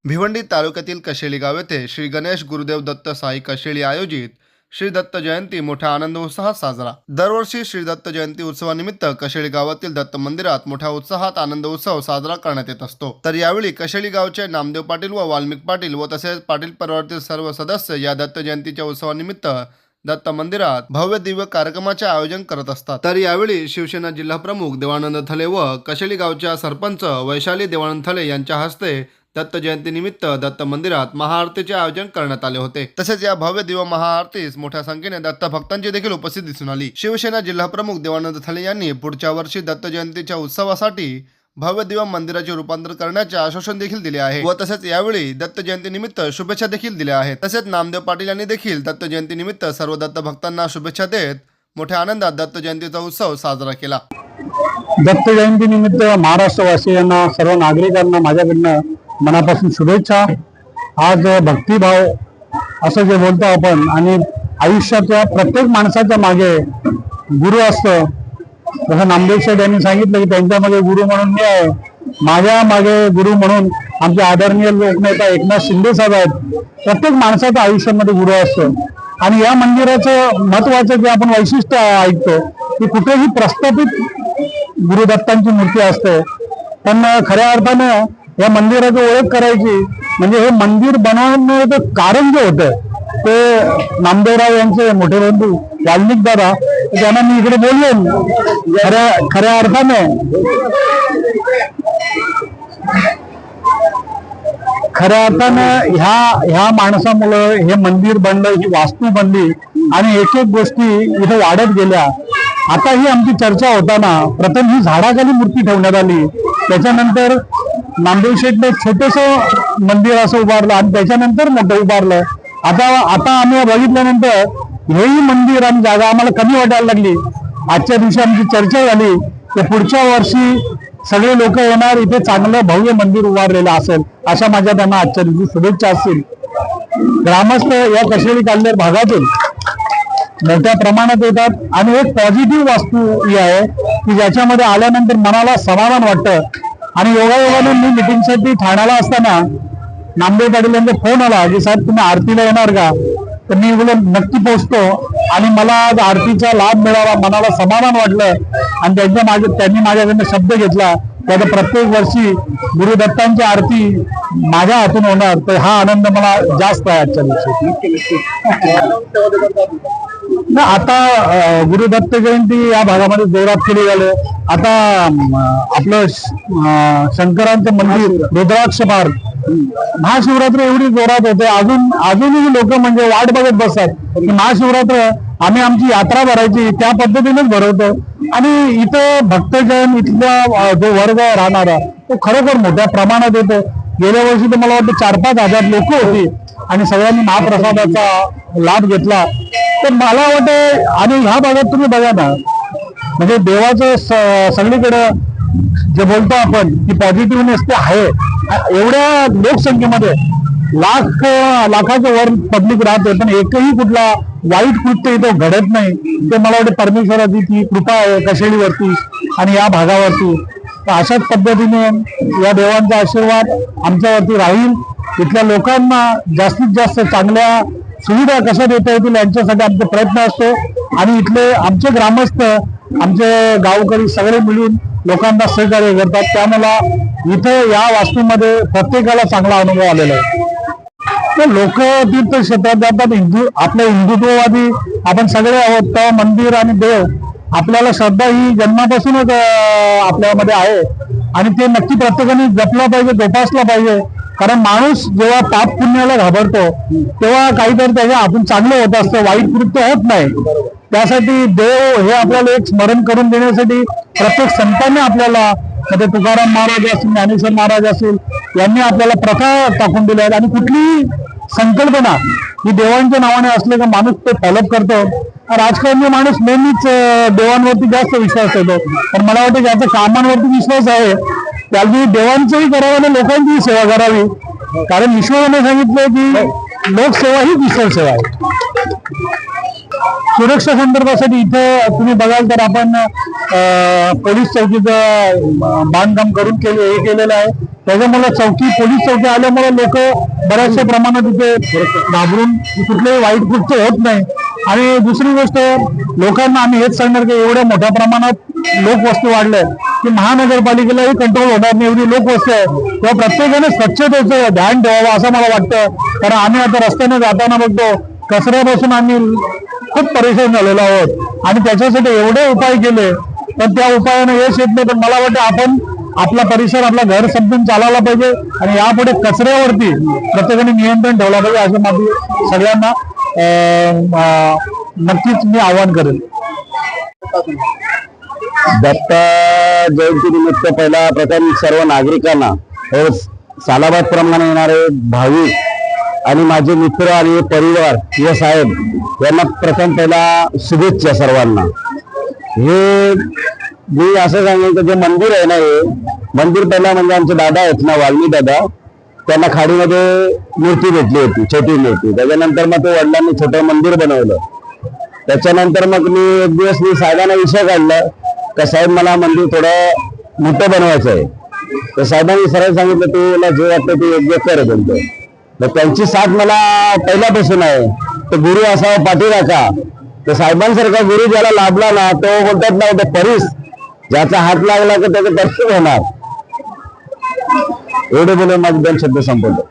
भिवंडी तालुक्यातील कशेळी गाव येथे श्री गणेश गुरुदेव दत्त साई कशेळी आयोजित श्री दत्त जयंती मोठ्या आनंद उत्साहात साजरा। दरवर्षी श्री दत्त जयंती उत्सवानिमित्त कशेळी गावातील दत्त मंदिरात मोठ्या उत्साहात आनंद उत्सव साजरा करण्यात येत असतो। तर यावेळी कशेळी गावचे नामदेव पाटील व वाल्मिक पाटील व तसेच पाटील परिवारातील सर्व सदस्य या दत्त जयंतीच्या उत्सवानिमित्त दत्त मंदिरात भव्य दिव्य कार्यक्रमाचे आयोजन करत असतात। तर यावेळी शिवसेना जिल्हा प्रमुख देवानंद थले व कशेळी गावच्या सरपंच वैशाली देवानंद थले यांच्या हस्ते दत्त जयंती निमित्त दत्त मंदिरात महाआरतीचे आयोजन करण्यात आले होते। तसेच या भव्य दिव्य महाआरतीस मोठ्या संख्येने दत्त भक्तांची देखील उपस्थिती दिसून आली। शिवसेना जिल्हा प्रमुख देवानंद थले यांनी पुढच्या वर्षी दत्त जयंतीच्या उत्सवासाठी भव्य दिव्य मंदिराचे रूपांतर करण्याचे आश्वासन देखील दिले आहे व तसेच यावेळी दत्त जयंती निमित्त शुभेच्छा देखील दिल्या आहेत। तसेच नामदेव पाटील यांनी देखील दत्त जयंती निमित्त सर्व दत्त भक्तांना शुभेच्छा देत मोठ्या आनंदात दत्त जयंतीचा उत्सव साजरा केला। दत्त जयंती निमित्त महाराष्ट्रवासियांना सर्व नागरिकांना माझ्याकडनं मनापासून शुभेच्छा। आज भक्तिभाव असं जे बोलतो आपण आणि आयुष्याच्या प्रत्येक माणसाच्या मागे गुरु असतो। जसं नामदेव शेठ यांनी सांगितलं की त्यांच्या मागे गुरु म्हणून मी आहे, माझ्या मागे गुरु म्हणून आमचे आदरणीय लोकनेता एकनाथ शिंदे साहेब आहेत। प्रत्येक माणसाच्या आयुष्यामध्ये गुरु असतो आणि या मंदिराचं महत्वाचं जे आपण वैशिष्ट्य ऐकतो की कुठेही प्रस्थापित गुरुदत्तांची मूर्ती असते, पण खऱ्या अर्थानं या मंदिराची ओळख करायची म्हणजे हे मंदिर बनवण्याचं कारण जे होतं ते नामदेवराव यांचे मोठे बंधू वाल्मिक दादा, त्यांना मी इकडे बोलवेन। खऱ्या अर्थानं ह्या माणसामुळे हे मंदिर बनलं, ही वास्तू बनली आणि एक एक गोष्टी इथे वाढत गेल्या। आता ही आमची चर्चा होताना प्रथम ही झाडाखाली मूर्ती ठेवण्यात आली, त्याच्यानंतर नामदेव शेठने छोटस मंदिर असं उभारलं आणि त्याच्यानंतर मोठं उभारलं। आता आम्ही बघितल्यानंतर हेही मंदिर आणि जागा आम्हाला कमी वाटायला लागली। आजच्या दिवशी आमची चर्चा झाली की पुढच्या वर्षी सगळे लोक येणार, इथे चांगलं भव्य मंदिर उभारलेलं असेल अशा माझ्या त्यांना आजच्या दिवशी शुभेच्छा असतील। ग्रामस्थ या कशेळी काल्हेर भागातून मोठ्या प्रमाणात येतात आणि एक पॉझिटिव्ह वास्तू ही आहे की ज्याच्यामध्ये आल्यानंतर मनाला समाधान वाटतं। आणि योगायोगाने मी मिटिंगसाठी ठाण्याला असताना नामदेव पाटील यांचा फोन आला की साहेब तुम्ही आरतीला येणार का? तर मी बोललो नक्की पोहोचतो आणि मला आज आरतीचा लाभ मिळाला, मनाला समाधान वाटलं आणि त्यांनी माझ्याकडनं शब्द घेतला की आता प्रत्येक वर्षी गुरुदत्तांची आरती माझ्या हातून होणार, तर हा आनंद मला जास्त आहे आजच्या दिवशी। ना आता गुरुदत्त जयंती या भागामध्ये जोरात केली गेले। आता आपलं शंकरांचं मंदिर रुद्राक्ष पार्क महाशिवरात्र एवढी जोरात होते, अजूनही लोक म्हणजे वाट बघत बसतात की महाशिवरात्र आम्ही आमची यात्रा भरायची त्या पद्धतीनेच भरवतो। आणि इथं भक्तजन इथला जो वर्ग राहणारा तो खरोखर मोठ्या प्रमाणात येतो। गेल्या वर्षी तर मला वाटतं 4-5 हजार लोक होती आणि सगळ्यांनी महाप्रसादाचा लाभ घेतला। तर मला वाटतं आणि ह्या भागात तुम्ही बघा ना, म्हणजे देवाचं सगळीकडे जे बोलतो आपण की पॉझिटिव्हनेस ते आहे। एवढ्या लोकसंख्येमध्ये लाखाच्या वर पब्लिक राहते पण एकही कुठला वाईट कृत्य इथं घडत नाही। ते मला वाटतं परमेश्वराची ती कृपा आहे कशेळीवरती आणि या भागावरती। तर अशाच पद्धतीने या देवांचा आशीर्वाद आमच्यावरती राहील। इथल्या लोकांना जास्तीत जास्त चांगल्या सुविधा कशा देता येतील यांच्यासाठी आमचा प्रयत्न असतो आणि इथले आमचे ग्रामस्थ आमचे गावकरी सगळे मिळून लोकांना सहकार्य करतात। त्यामुळे इथे या वास्तूमध्ये प्रत्येकाला चांगला अनुभव आलेला आहे। तर लोक तीर्थक्षेत्रात जातात, आपले हिंदुत्ववादी आपण सगळे आहोत, तर मंदिर आणि देव आपल्याला श्रद्धा ही जन्मापासूनच आपल्यामध्ये आहे आणि ते नक्की प्रत्येकाने जपला पाहिजे, जोपासला पाहिजे। कारण माणूस जेव्हा पाप पुण्याला घाबरतो तेव्हा काहीतरी त्याच्या आपण चांगलं होत असतं, वाईट कृत्य होत नाही। त्यासाठी देव हे आपल्याला एक स्मरण करून देण्यासाठी प्रत्येक संतांनी आपल्याला, म्हणजे तुकाराम महाराज असतील, ज्ञानेश्वर महाराज असतील, यांनी आपल्याला प्रथा टाकून दिल्या आहेत। आणि कुठलीही संकल्पना ही देवांच्या नावाने असले का माणूस ते फॉलोअप करतो। राजकारणी माणूस नेहमीच देवांवरती जास्त विश्वास ठेवतो, पण मला वाटतं ज्याचा कामांवरती विश्वास आहे त्याला देवांचंही करावं आणि लोकांचीही सेवा करावी। कारण ईश्वराने सांगितलं की लोकसेवा ही ईश्वर सेवा आहे। सुरक्षा संदर्भासाठी इथे तुम्ही बघाल तर आपण पोलीस चौकीचं बांधकाम करून केलेलं आहे। त्याच्यामुळे पोलीस चौकी आल्यामुळे लोक बऱ्याचशा प्रमाणात तिथे घाबरून कुठलेही वाईट कृत्य होत नाही. आणि दुसरी गोष्ट, लोकांना आम्ही हेच सांगणार की एवढ्या मोठ्या प्रमाणात लोकवस्ती वाढलंय की महानगरपालिकेलाही कंट्रोल होणार नाही एवढी लोकवस्ती आहे. तेव्हा प्रत्येकाने स्वच्छतेचं ध्यान ठेवावं असं मला वाटतं. कारण आम्ही आता रस्त्याने जाताना बघतो कचऱ्यापासून आम्ही खूप परेशान झालेलो आहोत आणि त्याच्यासाठी एवढे उपाय केले पण त्या उपायाने यश येत नाही. पण मला वाटतं आपण आपला परिसर, आपला घर समजून चालायला पाहिजे आणि यापुढे कचऱ्यावरती प्रत्येकाने नियंत्रण ठेवला पाहिजे असं माझं सगळ्यांना नक्कीच मी आवाहन करेन. दत्त जयंती निमित्त पहिला प्रथम सर्व नागरिकांना सालाबाद प्रमाणे येणारे भाविक आणि माझे मित्र आणि परिवार किंवा साहेब यांना प्रथम पहिला शुभेच्छा सर्वांना. हे मी असं सांगेन की जे मंदिर आहे ना, हे मंदिर पहिला म्हणजे आमचे दादा आहेत ना, वाल्मी दादा, त्यांना खाडीमध्ये मूर्ती भेटली होती, छोटी मूर्ती. त्याच्यानंतर मग ते वडिलांनी छोटं मंदिर बनवलं. त्याच्यानंतर मग एक दिवस साहेबांना विषय काढला का साहेब मला मंदिर थोडं मोठं बनवायचं आहे. तर साहेबांनी सरळ सांगितलं तुला जे वाटतं ते योग्य कर बोलतो. तर त्यांची साथ मला पहिल्यापासून आहे. तर गुरु असावा पाठीराखा. तर साहेबांसारखा गुरु ज्याला लाभला ना, तो बोलतात ना, तो परीस ज्याचा हात लागला तर त्याचं दर्शन होणार. एवढे बोलून माझे 2 शब्द संपवतो.